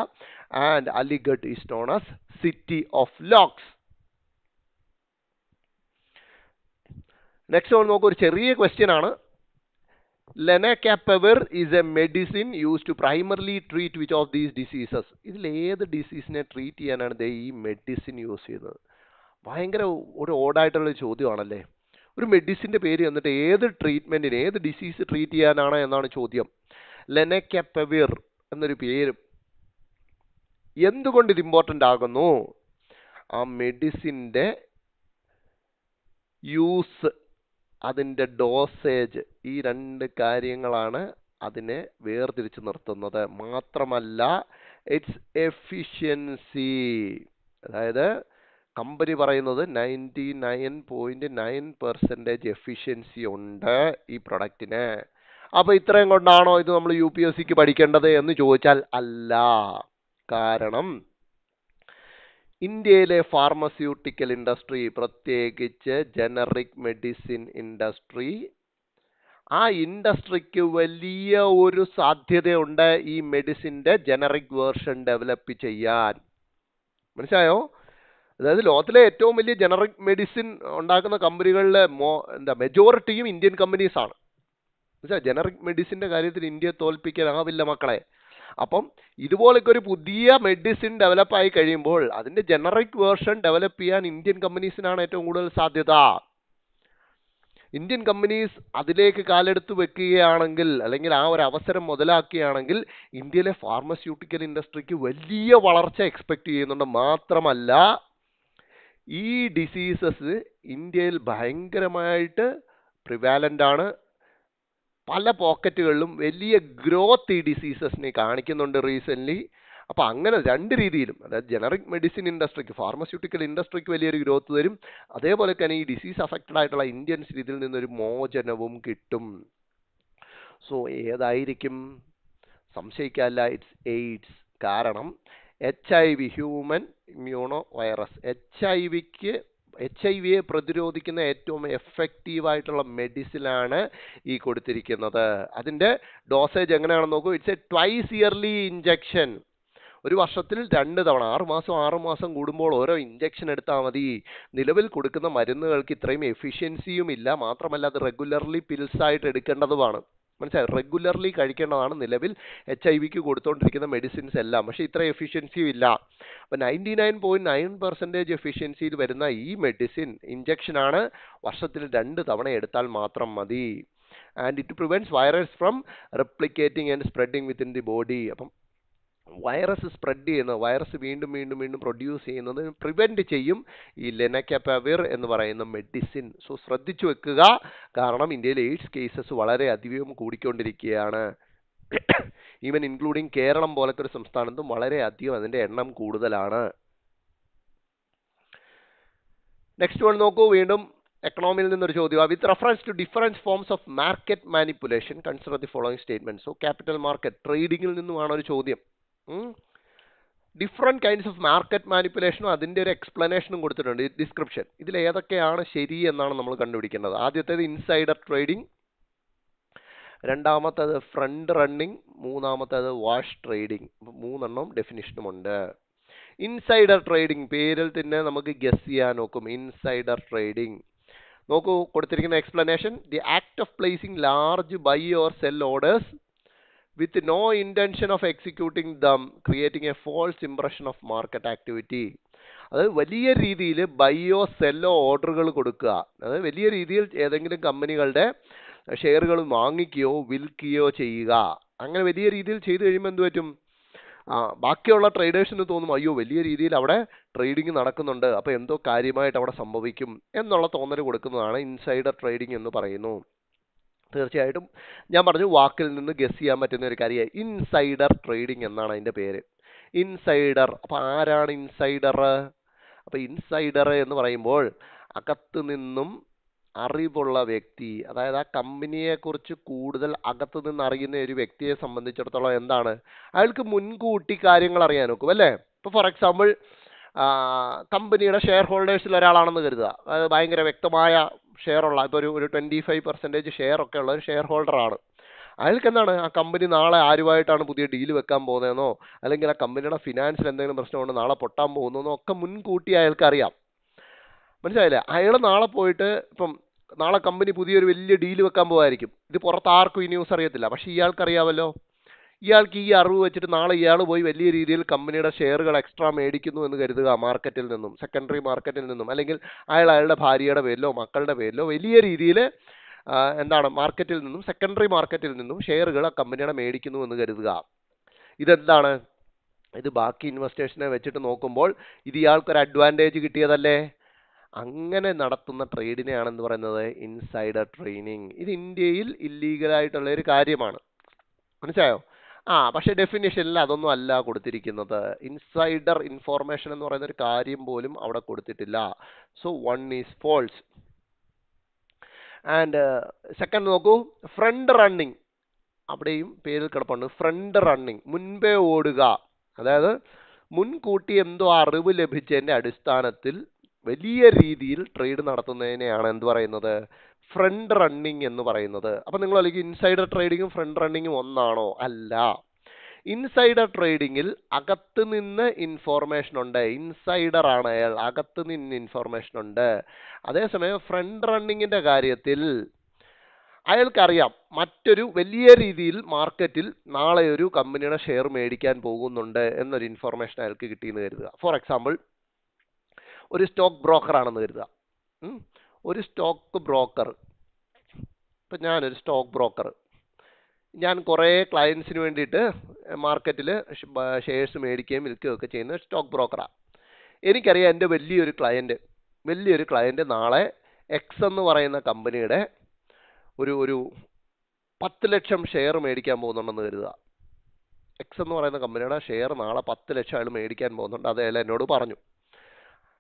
And Aligarh is known as city of locks. Next നോക്കൂ, ഒരു ചെറിയ ക്വസ്റ്റ്യൻ ആണ്. Lenacapavir is a medicine used to primarily treat which of these diseases? ഇതിൽ ഏത് ഡിസീസിനെ ട്രീറ്റ് ചെയ്യാനാണ് ഈ മെഡിസിൻ യൂസ് ചെയ്യുന്നത്? ഭയങ്കര ഒരു ഓടായിട്ടുള്ള ചോദ്യമാണല്ലേ. ഒരു മെഡിസിൻ്റെ പേര് എന്നിട്ട് ഏത് ട്രീറ്റ്മെൻറ്റിന്, ഏത് ഡിസീസ് ട്രീറ്റ് ചെയ്യാനാണ് എന്നാണ് ചോദ്യം. ലെനക്കാപ്പവിർ എന്നൊരു പേര് എന്തുകൊണ്ട് ഇത് ഇമ്പോർട്ടൻ്റ് ആകുന്നു? ആ മെഡിസിൻ്റെ യൂസ്, അതിൻ്റെ ഡോസേജ്, ഈ 2 കാര്യങ്ങളാണ് അതിനെ വേർതിരിച്ച് നിർത്തുന്നത്. മാത്രമല്ല ഇറ്റ്സ് എഫിഷ്യൻസി. അതായത് കമ്പനി പറയുന്നത് 99.9% എഫിഷ്യൻസി ഉണ്ട് ഈ പ്രൊഡക്റ്റിന്. അപ്പോൾ ഇത്രയും കൊണ്ടാണോ ഇത് നമ്മൾ UPSCക്ക് പഠിക്കേണ്ടത് എന്ന് ചോദിച്ചാൽ അല്ല. കാരണം ഇന്ത്യയിലെ ഫാർമസ്യൂട്ടിക്കൽ ഇൻഡസ്ട്രി, പ്രത്യേകിച്ച് ജനറിക് മെഡിസിൻ ഇൻഡസ്ട്രി, ആ ഇൻഡസ്ട്രിക്ക് വലിയ ഒരു സാധ്യതയുണ്ട് ഈ മെഡിസിൻ്റെ ജനറിക് വേർഷൻ ഡെവലപ്പ് ചെയ്യാൻ. മനസ്സിലായോ? അതായത് ലോകത്തിലെ ഏറ്റവും വലിയ ജനറിക് മെഡിസിൻ ഉണ്ടാക്കുന്ന കമ്പനികളിലെ മെജോറിറ്റിയും ഇന്ത്യൻ കമ്പനീസാണ്. മനസ്സിലായോ? ജനറിക് മെഡിസിൻ്റെ കാര്യത്തിൽ ഇന്ത്യയെ തോൽപ്പിക്കാനാവില്ല മക്കളെ. അപ്പം ഇതുപോലൊക്കെ ഒരു പുതിയ മെഡിസിൻ ഡെവലപ്പായി കഴിയുമ്പോൾ അതിൻ്റെ ജനറിക് വേർഷൻ ഡെവലപ്പ് ചെയ്യാൻ ഇന്ത്യൻ കമ്പനീസിനാണ് ഏറ്റവും കൂടുതൽ സാധ്യത. ഇന്ത്യൻ കമ്പനീസ് അതിലേക്ക് കാലെടുത്ത് വെക്കുകയാണെങ്കിൽ, അല്ലെങ്കിൽ ആ ഒരു അവസരം മുതലാക്കുകയാണെങ്കിൽ ഇന്ത്യയിലെ ഫാർമസ്യൂട്ടിക്കൽ ഇൻഡസ്ട്രിക്ക് വലിയ വളർച്ച എക്സ്പെക്ട് ചെയ്യുന്നുണ്ട്. മാത്രമല്ല ഈ ഡിസീസസ് ഇന്ത്യയിൽ ഭയങ്കരമായിട്ട് പ്രിവാലൻ്റ് ആണ്. പല പോക്കറ്റുകളിലും വലിയ ഗ്രോത്ത് ഈ ഡിസീസസിനെ കാണിക്കുന്നുണ്ട് റീസെൻ്റ്ലി. അപ്പോൾ അങ്ങനെ രണ്ട് രീതിയിലും, അതായത് ജനറിക് മെഡിസിൻ ഇൻഡസ്ട്രിക്ക്, ഫാർമസ്യൂട്ടിക്കൽ ഇൻഡസ്ട്രിക്ക് വലിയൊരു ഗ്രോത്ത് വരും, അതേപോലെ തന്നെ ഈ ഡിസീസ് അഫക്റ്റഡ് ആയിട്ടുള്ള ഇന്ത്യൻസ് ഇതിൽ നിന്നൊരു മോചനവും കിട്ടും. സോ ഏതായിരിക്കും? സംശയിക്കാല്ല, ഇറ്റ്സ് എയ്ഡ്സ്. കാരണം HIV, human immuno virus, HIV യെ പ്രതിരോധിക്കുന്ന ഏറ്റവും എഫക്റ്റീവായിട്ടുള്ള മെഡിസിനാണ് ഈ കൊടുത്തിരിക്കുന്നത്. അതിൻ്റെ ഡോസേജ് എങ്ങനെയാണെന്ന് നോക്കൂ. It's A twice yearly injection. ഒരു വർഷത്തിൽ 2 തവണ, 6 മാസം കൂടുമ്പോൾ ഓരോ ഇഞ്ചക്ഷൻ എടുത്താൽ മതി. നിലവിൽ കൊടുക്കുന്ന മരുന്നുകൾക്ക് ഇത്രയും എഫിഷ്യൻസിയും ഇല്ല, മാത്രമല്ല അത് റെഗുലർലി പിൽസായിട്ട് എടുക്കേണ്ടതുമാണ്. മനസ്സിലായി? റെഗുലർലി കഴിക്കേണ്ടതാണ് നിലവിൽ HIV കൊടുത്തുകൊണ്ടിരിക്കുന്ന മെഡിസിൻസ് എല്ലാം. പക്ഷേ ഇത്ര എഫിഷ്യൻസിയും ഇല്ല. അപ്പം 99.9% എഫിഷ്യൻസിയിൽ വരുന്ന ഈ മെഡിസിൻ ഇഞ്ചക്ഷനാണ്. വർഷത്തിൽ 2 തവണ എടുത്താൽ മാത്രം മതി. And it prevents virus from replicating and spreading within the body. അപ്പം വൈറസ് സ്പ്രെഡ് ചെയ്യുന്നത്, വൈറസ് വീണ്ടും പ്രൊഡ്യൂസ് ചെയ്യുന്നത് പ്രിവെൻറ്റ് ചെയ്യും ഈ ലെനക്കപവിർ എന്ന് പറയുന്ന മെഡിസിൻ. സോ ശ്രദ്ധിച്ചു വെക്കുക, കാരണം ഇന്ത്യയിൽ എയ്ഡ്സ് കേസസ് വളരെ അധികം കൂടിക്കൊണ്ടിരിക്കുകയാണ്. ഈവൻ ഇൻക്ലൂഡിങ് കേരളം പോലത്തെ ഒരു സംസ്ഥാനത്തും വളരെ അധികം അതിൻ്റെ എണ്ണം കൂടുതലാണ്. നെക്സ്റ്റ് വൺ നോക്കൂ, വീണ്ടും എക്കണോമിയിൽ നിന്നൊരു ചോദ്യം. With reference to different forms of market manipulation consider the following statement. So capital market, ട്രേഡിങ്ങിൽ നിന്നുമാണ് ഒരു ചോദ്യം. ഡിഫറെൻറ്റ് കൈൻഡ്സ് ഓഫ് മാർക്കറ്റ് മാനിപ്പുലേഷനും അതിൻ്റെ ഒരു എക്സ്പ്ലനേഷനും കൊടുത്തിട്ടുണ്ട്, ഡിസ്ക്രിപ്ഷൻ. ഇതിൽ ഏതൊക്കെയാണ് ശരി എന്നാണ് നമ്മൾ കണ്ടുപിടിക്കേണ്ടത്. ആദ്യത്തേത് ഇൻസൈഡർ ട്രേഡിംഗ്, രണ്ടാമത്തേത് ഫ്രണ്ട് റണ്ണിങ്, മൂന്നാമത്തേത് വാഷ് ട്രേഡിംഗ്. 3 ഡെഫിനിഷനുമുണ്ട്. ഇൻസൈഡർ ട്രേഡിംഗ് പേരിൽ തന്നെ നമുക്ക് ഗസ് ചെയ്യാൻ നോക്കും. ഇൻസൈഡർ ട്രേഡിംഗ് നോക്കൂ, കൊടുത്തിരിക്കുന്ന explanation: the act of placing large buy or sell orders with no intention of executing them, creating a false impression of market activity. അത് വലിയ രീതിയിൽ ബൈയോ സെല്ലോ ഓർഡറുകൾ കൊടുക്കുക, അത് വലിയ രീതിയിൽ ഏതെങ്കിലും കമ്പനികളുടെ ഷെയറുകൾ വാങ്ങിക്കുകയോ വിൽക്കുകയോ ചെയ്യുക. അങ്ങനെ വലിയ രീതിയിൽ ചെയ്തു കഴിയുമ്പോൾ എന്ത് പറ്റും? ബാക്കിയുള്ള ട്രേഡേഴ്സിന് തോന്നും, അയ്യോ വലിയ രീതിയിൽ അവിടെ ട്രേഡിംഗ് നടക്കുന്നുണ്ട്, അപ്പോൾ എന്തോ കാര്യമായിട്ട് അവിടെ സംഭവിക്കും എന്നുള്ള തോന്നൽ കൊടുക്കുന്നതാണ് ഇൻസൈഡർ ട്രേഡിംഗ് എന്ന് പറയുന്നു. തീർച്ചയായിട്ടും ഞാൻ പറഞ്ഞു, വാക്കിൽ നിന്ന് ഗസ് ചെയ്യാൻ പറ്റുന്ന ഒരു കാര്യമായി. ഇൻസൈഡർ ട്രേഡിംഗ് എന്നാണ് അതിൻ്റെ പേര്. ഇൻസൈഡർ. അപ്പോൾ ആരാണ് ഇൻസൈഡർ? അപ്പോൾ ഇൻസൈഡർ എന്ന് പറയുമ്പോൾ അകത്ത് നിന്നും അറിവുള്ള വ്യക്തി, അതായത് ആ കമ്പനിയെക്കുറിച്ച് കൂടുതൽ അകത്ത് നിന്ന് അറിയുന്ന ഒരു വ്യക്തിയെ സംബന്ധിച്ചിടത്തോളം എന്താണ്, അയാൾക്ക് മുൻകൂട്ടി കാര്യങ്ങൾ അറിയാൻ നോക്കും അല്ലേ. ഇപ്പോൾ ഫോർ എക്സാമ്പിൾ കമ്പനിയുടെ ഷെയർ ഹോൾഡേഴ്സിൽ ഒരാളാണെന്ന് കരുതുക. അത് ഭയങ്കര വ്യക്തമായ ഷെയറുള്ള, ഇപ്പോൾ ഒരു 25% ഷെയർ ഒക്കെ ഉള്ള ഒരു ഷെയർ ഹോൾഡറാണ്. അയാൾക്ക് എന്താണ്, ആ കമ്പനി നാളെ ആരുമായിട്ടാണ് പുതിയ ഡീൽ വെക്കാൻ പോകുന്നതെന്നോ, അല്ലെങ്കിൽ ആ കമ്പനിയുടെ ഫിനാൻസിൽ എന്തെങ്കിലും പ്രശ്നമുണ്ട്, നാളെ പൊട്ടാൻ പോകുന്നതെന്നോ ഒക്കെ മുൻകൂട്ടി അയാൾക്ക് അറിയാം. മനസ്സിലായില്ലേ? അയാൾ നാളെ പോയിട്ട്, ഇപ്പം നാളെ കമ്പനി പുതിയൊരു വലിയ ഡീൽ വെക്കാൻ പോകുമായിരിക്കും. ഇത് പുറത്ത് ആർക്കും ഈ ന്യൂസ് അറിയത്തില്ല, പക്ഷേ ഇയാൾക്കറിയാമല്ലോ. ഇയാൾക്ക് ഈ അറിവ് വെച്ചിട്ട് നാളെ ഇയാൾ പോയി വലിയ രീതിയിൽ കമ്പനിയുടെ ഷെയറുകൾ എക്സ്ട്രാ മേടിക്കുന്നു എന്ന് കരുതുക, മാർക്കറ്റിൽ നിന്നും, സെക്കൻഡറി മാർക്കറ്റിൽ നിന്നും, അല്ലെങ്കിൽ അയാളുടെ ഭാര്യയുടെ പേരിലോ മക്കളുടെ പേരിലോ വലിയ രീതിയിൽ എന്താണ് മാർക്കറ്റിൽ നിന്നും, സെക്കൻഡറി മാർക്കറ്റിൽ നിന്നും ഷെയറുകൾ ആ കമ്പനിയുടെ മേടിക്കുന്നു എന്ന് കരുതുക. ഇതെന്താണ്? ഇത് ബാക്കി ഇൻവെസ്റ്റേഴ്സിനെ വെച്ചിട്ട് നോക്കുമ്പോൾ ഇത് ഇയാൾക്കൊരു അഡ്വാൻറ്റേജ് കിട്ടിയതല്ലേ. അങ്ങനെ നടത്തുന്ന ട്രേഡിനെയാണെന്ന് പറയുന്നത് ഇൻസൈഡർ ട്രേഡിംഗ്. ഇത് ഇന്ത്യയിൽ ഇല്ലീഗലായിട്ടുള്ള ഒരു കാര്യമാണ്. മനസ്സിലായോ? പക്ഷേ ഡെഫിനിഷനിൽ അതൊന്നും അല്ല കൊടുത്തിരിക്കുന്നത്. ഇൻസൈഡർ ഇൻഫോർമേഷൻ എന്ന് പറയുന്ന ഒരു കാര്യം പോലും അവിടെ കൊടുത്തിട്ടില്ല. So 1 is false. And second നോക്കൂ, ഫ്രണ്ട് റണ്ണിങ്. അവിടെയും പേരിൽ കിടപ്പുണ്ട് ഫ്രണ്ട് റണ്ണിങ്, മുൻപേ ഓടുക. അതായത് മുൻകൂട്ടി എന്തോ അറിവ് ലഭിച്ചതിൻ്റെ അടിസ്ഥാനത്തിൽ വലിയ രീതിയിൽ ട്രേഡ് നടത്തുന്നതിനെയാണ് എന്ത് പറയുന്നത്, ഫ്രണ്ട് റണ്ണിങ് എന്ന് പറയുന്നത്. അപ്പം നിങ്ങൾ അല്ലെങ്കിൽ ഇൻസൈഡർ ട്രേഡിങ്ങും ഫ്രണ്ട് റണ്ണിങ്ങും ഒന്നാണോ? അല്ല. ഇൻസൈഡർ ട്രേഡിങ്ങിൽ അകത്ത് നിന്ന് ഇൻഫോർമേഷൻ ഉണ്ട്, ഇൻസൈഡർ ആണ് അയാൾ, അകത്ത് നിന്ന് ഇൻഫോർമേഷൻ ഉണ്ട്. അതേസമയം ഫ്രണ്ട് റണ്ണിങ്ങിൻ്റെ കാര്യത്തിൽ അയാൾക്കറിയാം മറ്റൊരു വലിയ രീതിയിൽ മാർക്കറ്റിൽ നാളെ ഒരു കമ്പനിയുടെ ഷെയർ മേടിക്കാൻ പോകുന്നുണ്ട് എന്നൊരു ഇൻഫോർമേഷൻ അയാൾക്ക് കിട്ടിയെന്ന് കരുതുക. ഫോർ എക്സാമ്പിൾ ഒരു സ്റ്റോക്ക് ബ്രോക്കർ ആണെന്ന് കരുതുക. ഒരു സ്റ്റോക്ക് ബ്രോക്കർ, ഇപ്പം ഞാനൊരു സ്റ്റോക്ക് ബ്രോക്കർ, ഞാൻ കുറേ ക്ലയൻസിന് വേണ്ടിയിട്ട് മാർക്കറ്റിൽ ഷെയർസ് മേടിക്കുകയും വിൽക്കുകയും ഒക്കെ ചെയ്യുന്ന സ്റ്റോക്ക് ബ്രോക്കറാണ്. എനിക്കറിയാം എൻ്റെ വലിയൊരു ക്ലയൻറ്റ് നാളെ എക്സ് എന്ന് പറയുന്ന കമ്പനിയുടെ ഒരു 10 ലക്ഷം ഷെയർ മേടിക്കാൻ പോകുന്നുണ്ടെന്ന് കരുതുക. എക്സ് എന്ന് പറയുന്ന കമ്പനിയുടെ ഷെയർ നാളെ 10 ലക്ഷം അയാൾ മേടിക്കാൻ പോകുന്നുണ്ട്. അത് അയാൾ എന്നോട് പറഞ്ഞു.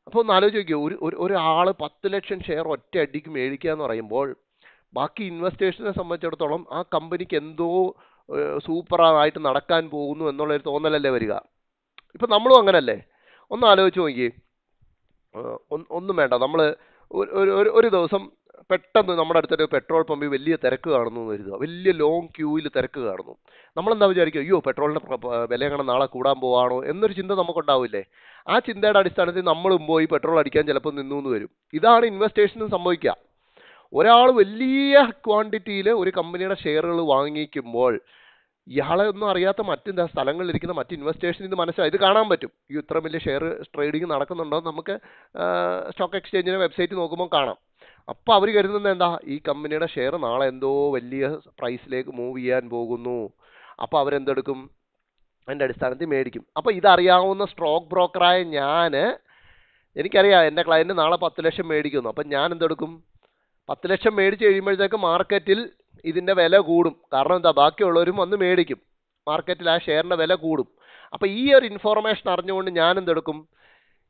അപ്പോൾ ഒന്ന് ആലോചിച്ച് നോക്കിയോ, ഒരാൾ 10 ലക്ഷം ഷെയർ ഒറ്റ അടിക്ക് മേടിക്കുക എന്ന് പറയുമ്പോൾ ബാക്കി ഇൻവെസ്റ്റേഴ്സിനെ സംബന്ധിച്ചിടത്തോളം ആ കമ്പനിക്ക് എന്തോ സൂപ്പറായിട്ട് നടക്കാൻ പോകുന്നു എന്നുള്ളൊരു തോന്നലല്ലേ വരിക. ഇപ്പം നമ്മളും അങ്ങനല്ലേ? ഒന്ന് ആലോചിച്ച് നോക്കിയേ. ഒന്നും വേണ്ട, നമ്മൾ ഒരു ദിവസം പെട്ടെന്ന് നമ്മുടെ അടുത്തൊരു പെട്രോൾ പമ്പിൽ വലിയ തിരക്ക് കാണുന്നു എന്ന് കരുതുക. വലിയ ലോങ് ക്യൂവിൽ തിരക്ക് കാണുന്നു. നമ്മളെന്താ വിചാരിക്കും, അയ്യോ പെട്രോളിൻ്റെ വില എങ്ങനെ നാളെ കൂടാൻ പോവാണോ എന്നൊരു ചിന്ത നമുക്കുണ്ടാവില്ലേ? ആ ചിന്തയുടെ അടിസ്ഥാനത്തിൽ നമ്മളും പോയി പെട്രോൾ അടിക്കാൻ ചിലപ്പോൾ നിന്നു എന്ന് വരും. ഇതാണ് ഇൻവെസ്റ്റേഴ്സിനും സംഭവിക്കുക. ഒരാൾ വലിയ ക്വാണ്ടിറ്റിയിൽ ഒരു കമ്പനിയുടെ ഷെയറുകൾ വാങ്ങിക്കുമ്പോൾ ഇയാളെ ഒന്നും അറിയാത്ത മറ്റ് സ്ഥലങ്ങളിലിരിക്കുന്ന മറ്റ് ഇൻവെസ്റ്റേഴ്സിന് ഇത് മനസ്സിലായി, ഇത് കാണാൻ പറ്റും. ഈ ഇത്ര വലിയ ഷെയർ ട്രേഡിങ് നടക്കുന്നുണ്ടോ നമുക്ക് സ്റ്റോക്ക് എക്സ്ചേഞ്ചിൻ്റെ വെബ്സൈറ്റ് നോക്കുമ്പോൾ കാണാം. അപ്പോൾ അവർ കരുതുന്നത് എന്താ, ഈ കമ്പനിയുടെ ഷെയർ നാളെ എന്തോ വലിയ പ്രൈസിലേക്ക് മൂവ് ചെയ്യാൻ പോകുന്നു. അപ്പോൾ അവരെന്തെടുക്കും, അതിൻ്റെ അടിസ്ഥാനത്തിൽ മേടിക്കും. അപ്പോൾ ഇതറിയാവുന്ന സ്റ്റോക്ക് ബ്രോക്കറായ എനിക്കറിയാം എൻ്റെ ക്ലയൻറ്റ് നാളെ 10 ലക്ഷം മേടിക്കുന്നു. അപ്പം ഞാൻ എന്തെടുക്കും, 10 ലക്ഷം മേടിച്ച് കഴിയുമ്പോഴത്തേക്ക് മാർക്കറ്റിൽ ഇതിൻ്റെ വില കൂടും. കാരണം എന്താ, ബാക്കിയുള്ളവരും വന്ന് മേടിക്കും, മാർക്കറ്റിൽ ആ ഷെയറിൻ്റെ വില കൂടും. അപ്പോൾ ഈ ഒരു ഇൻഫോർമേഷൻ അറിഞ്ഞുകൊണ്ട് ഞാൻ എന്തെടുക്കും,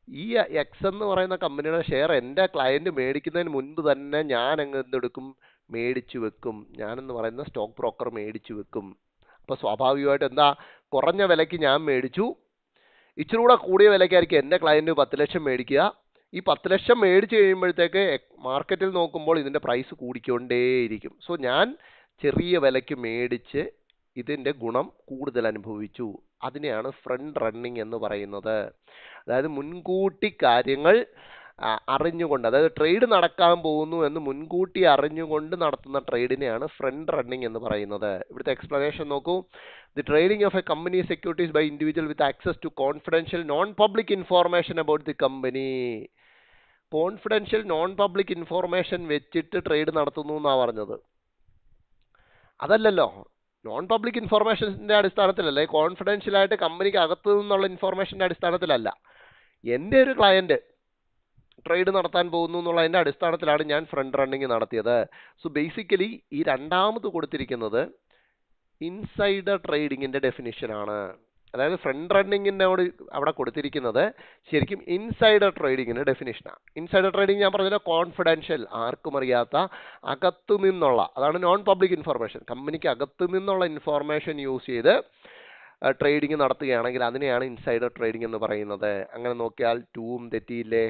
ഈ എക്സ് എന്ന് പറയുന്ന കമ്പനിയുടെ ഷെയർ എൻ്റെ ക്ലയൻറ്റ് മേടിക്കുന്നതിന് മുൻപ് തന്നെ ഞാൻ എന്തെടുക്കും, മേടിച്ചു വെക്കും. ഞാനെന്ന് പറയുന്ന സ്റ്റോക്ക് ബ്രോക്കർ മേടിച്ചു വെക്കും. അപ്പോൾ സ്വാഭാവികമായിട്ട് എന്താ, കുറഞ്ഞ വിലയ്ക്ക് ഞാൻ മേടിച്ചു, ഇച്ചിരി കൂടെ കൂടിയ വിലയ്ക്കായിരിക്കും എൻ്റെ ക്ലയൻറ്റ് 10 ലക്ഷം മേടിക്കുക. ഈ 10 ലക്ഷം മേടിച്ച് കഴിയുമ്പോഴത്തേക്ക് മാർക്കറ്റിൽ നോക്കുമ്പോൾ ഇതിൻ്റെ പ്രൈസ് കൂടിക്കൊണ്ടേയിരിക്കും. സോ ഞാൻ ചെറിയ വിലയ്ക്ക് മേടിച്ച് ഇതിൻ്റെ ഗുണം കൂടുതൽ അനുഭവിച്ചു. അതിനെയാണ് ഫ്രണ്ട് റണ്ണിങ് എന്ന് പറയുന്നത്. അതായത് മുൻകൂട്ടി കാര്യങ്ങൾ അറിഞ്ഞുകൊണ്ട്, അതായത് ട്രേഡ് നടക്കാൻ പോകുന്നു എന്ന് മുൻകൂട്ടി അറിഞ്ഞുകൊണ്ട് നടത്തുന്ന ട്രേഡിനെയാണ് ഫ്രണ്ട് റണ്ണിങ് എന്ന് പറയുന്നത്. ഇവിടുത്തെ എക്സ്പ്ലനേഷൻ നോക്കൂ. The trading of a company securities by individual with access to confidential non public information about the company. Confidential non public information വെച്ചിട്ട് ട്രേഡ് നടത്തുന്നു എന്നാണ് പറഞ്ഞത്. അതല്ലല്ലോ, നോൺ പബ്ലിക് ഇൻഫോർമേഷൻ്റെ അടിസ്ഥാനത്തിലല്ല, കോൺഫിഡൻഷ്യലായിട്ട് കമ്പനിക്ക് അകത്തു നിന്നുള്ള ഇൻഫോർമേഷൻ്റെ അടിസ്ഥാനത്തിലല്ല. എൻ്റെ ഒരു ക്ലയൻറ്റ് ട്രേഡ് നടത്താൻ പോകുന്നു എന്നുള്ളതിൻ്റെ അടിസ്ഥാനത്തിലാണ് ഞാൻ ഫ്രണ്ട് റണ്ണിങ് നടത്തിയത്. സോ ബേസിക്കലി ഈ രണ്ടാമത് കൊടുത്തിരിക്കുന്നത് ഇൻസൈഡർ ട്രേഡിങ്ങിൻ്റെ ഡെഫിനിഷനാണ്. അതായത് ഫ്രണ്ട് റണ്ണിങ്ങിനോട് അവിടെ കൊടുത്തിരിക്കുന്നത് ശരിക്കും ഇൻസൈഡർ ട്രേഡിങ്ങിൻ്റെ ഡെഫിനിഷനാണ്. ഇൻസൈഡർ ട്രേഡിങ് ഞാൻ പറഞ്ഞത് കോൺഫിഡൻഷ്യൽ, ആർക്കും അറിയാത്ത അകത്തു നിന്നുള്ള, അതാണ് നോൺ പബ്ലിക് ഇൻഫർമേഷൻ. കമ്പനിക്ക് അകത്തു നിന്നുള്ള ഇൻഫോർമേഷൻ യൂസ് ചെയ്ത് ട്രേഡിങ് നടത്തുകയാണെങ്കിൽ അതിനെയാണ് ഇൻസൈഡർ ട്രേഡിംഗ് എന്ന് പറയുന്നത്. അങ്ങനെ നോക്കിയാൽ 2ഉം തെറ്റിയില്ലേ?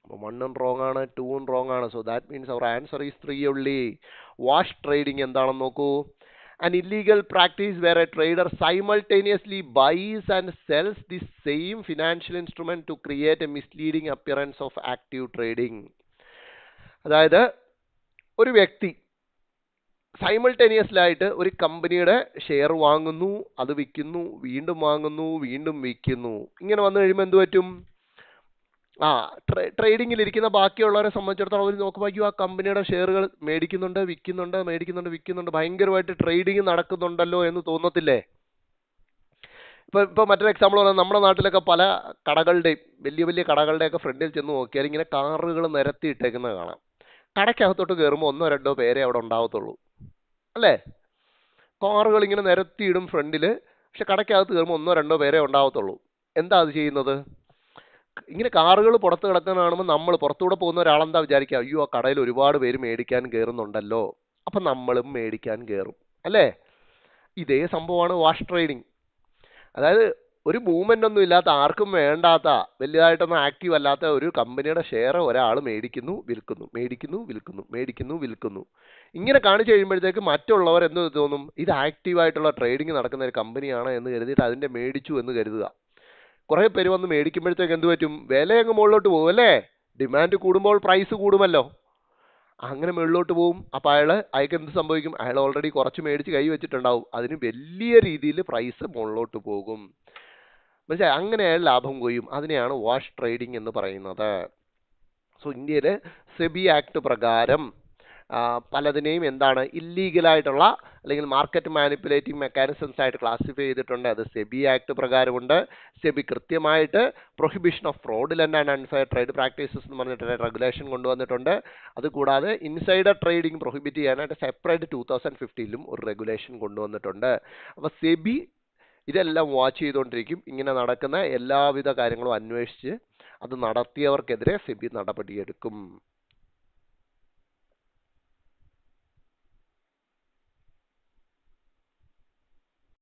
അപ്പോൾ 1ഉം റോങ് ആണ്, 2ഉം റോങ് ആണ്. So that means our answer is 3 only. Wash trading എന്താണെന്ന് നോക്കൂ. An illegal practice where a trader simultaneously buys and sells the same financial instrument to create a misleading appearance of active trading. അതായത് ഒരു വ്യക്തി സൈമൾട്ടേനിയസ്ലായിട്ട് ഒരു കമ്പനിയുടെ ഷെയർ വാങ്ങുന്നു, അത് വിൽക്കുന്നു, വീണ്ടും വാങ്ങുന്നു, വീണ്ടും വിൽക്കുന്നു. ഇങ്ങനെ വന്നു കഴിയുമ്പോൾ എന്ത് പറ്റും? ട്രേഡിങ്ങിലിരിക്കുന്ന ബാക്കിയുള്ളവരെ സംബന്ധിച്ചിടത്തോളം അവർ നോക്കുമ്പോൾ അയ്യോ ആ കമ്പനിയുടെ ഷെയറുകൾ മേടിക്കുന്നുണ്ട്, വിൽക്കുന്നുണ്ട്, ഭയങ്കരമായിട്ട് ട്രേഡിങ് നടക്കുന്നുണ്ടല്ലോ എന്ന് തോന്നത്തില്ലേ? ഇപ്പോൾ മറ്റൊരു എക്സാമ്പിൾ പറഞ്ഞാൽ നമ്മുടെ നാട്ടിലൊക്കെ പല കടകളുടെയും വലിയ വലിയ കടകളുടെയൊക്കെ ഫ്രണ്ടിൽ ചെന്ന് നോക്കിയാൽ ഇങ്ങനെ കാറുകൾ നിരത്തിയിട്ടേക്കുന്നത് കാണാം. കടയ്ക്കകത്തോട്ട് കയറുമ്പോൾ 1-2 പേരെ അവിടെ ഉണ്ടാവത്തുള്ളൂ, അല്ലേ? കാറുകൾ ഇങ്ങനെ നിരത്തിയിടും ഫ്രണ്ടിൽ, പക്ഷെ കടയ്ക്കകത്ത് കയറുമ്പോൾ 1-2 പേരെ ഉണ്ടാവത്തുള്ളൂ. എന്താ അത് ചെയ്യുന്നത്? ഇങ്ങനെ കാറുകൾ പുറത്ത് കിടക്കുന്ന കാണുമ്പോൾ നമ്മൾ പുറത്തൂടെ പോകുന്ന ഒരാളെന്താ വിചാരിക്കുക, അയ്യോ ആ കടയിൽ ഒരുപാട് പേര് മേടിക്കാൻ കയറുന്നുണ്ടല്ലോ, അപ്പം നമ്മളും മേടിക്കാൻ കയറും, അല്ലേ? ഇതേ സംഭവമാണ് വാഷ് ട്രേഡിങ്. അതായത് ഒരു മൂവ്മെൻ്റ് ഒന്നും ഇല്ലാത്ത, ആർക്കും വേണ്ടാത്ത, വലിയതായിട്ടൊന്നും ആക്റ്റീവ് അല്ലാത്ത ഒരു കമ്പനിയുടെ ഷെയർ ഒരാൾ മേടിക്കുന്നു, വിൽക്കുന്നു. ഇങ്ങനെ കാണിച്ചു കഴിയുമ്പോഴത്തേക്ക് മറ്റുള്ളവർ എന്ത് തോന്നും, ഇത് ആക്റ്റീവായിട്ടുള്ള ട്രേഡിങ് നടക്കുന്ന ഒരു കമ്പനിയാണ് എന്ന് കരുതിയിട്ട് അതിൻ്റെ മേടിച്ചു എന്ന് കരുതുക. കുറേ പേര് വന്ന് മേടിക്കുമ്പോഴത്തേക്ക് എന്ത് പറ്റും? വില അങ്ങ് മുകളിലോട്ട് പോകും, അല്ലേ? ഡിമാൻഡ് കൂടുമ്പോൾ പ്രൈസ് കൂടുമല്ലോ, അങ്ങനെ മുകളിലോട്ട് പോകും. അപ്പോൾ അയാൾക്ക് എന്ത് സംഭവിക്കും? അയാൾ ഓൾറെഡി കുറച്ച് മേടിച്ച് കൈ വെച്ചിട്ടുണ്ടാവും, അതിന് വലിയ രീതിയിൽ പ്രൈസ് മുകളിലോട്ട് പോകും. പക്ഷേ അങ്ങനെ അയാൾ ലാഭം കൊയ്യും. അതിനെയാണ് വാഷ് ട്രേഡിംഗ് എന്ന് പറയുന്നത്. സോ ഇന്ത്യയിൽ സെബി ആക്ട് പ്രകാരം പലതിനെയും എന്താണ് ഇല്ലീഗലായിട്ടുള്ള അല്ലെങ്കിൽ മാർക്കറ്റ് മാനിപ്പുലേറ്റിംഗ് മെക്കാനിസംസ് ആയിട്ട് ക്ലാസിഫൈ ചെയ്തിട്ടുണ്ട്. അത് സെബി ആക്ട് പ്രകാരമുണ്ട്. സെബി കൃത്യമായിട്ട് prohibition of fraudulent and unfair trade practices എന്ന് പറഞ്ഞിട്ട് റെഗുലേഷൻ കൊണ്ടുവന്നിട്ടുണ്ട്. അതുകൂടാതെ ഇൻസൈഡർ ട്രേഡിംഗ് പ്രൊഹിബിറ്റ് ചെയ്യാനായിട്ട് സെപ്പറേറ്റ് 2015 ഒരു റെഗുലേഷൻ കൊണ്ടുവന്നിട്ടുണ്ട്. അപ്പോൾ സെബി ഇതെല്ലാം വാച്ച് ചെയ്തുകൊണ്ടിരിക്കും. ഇങ്ങനെ നടക്കുന്ന എല്ലാവിധ കാര്യങ്ങളും അന്വേഷിച്ച് അത് നടത്തിയവർക്കെതിരെ സെബി നടപടിയെടുക്കും.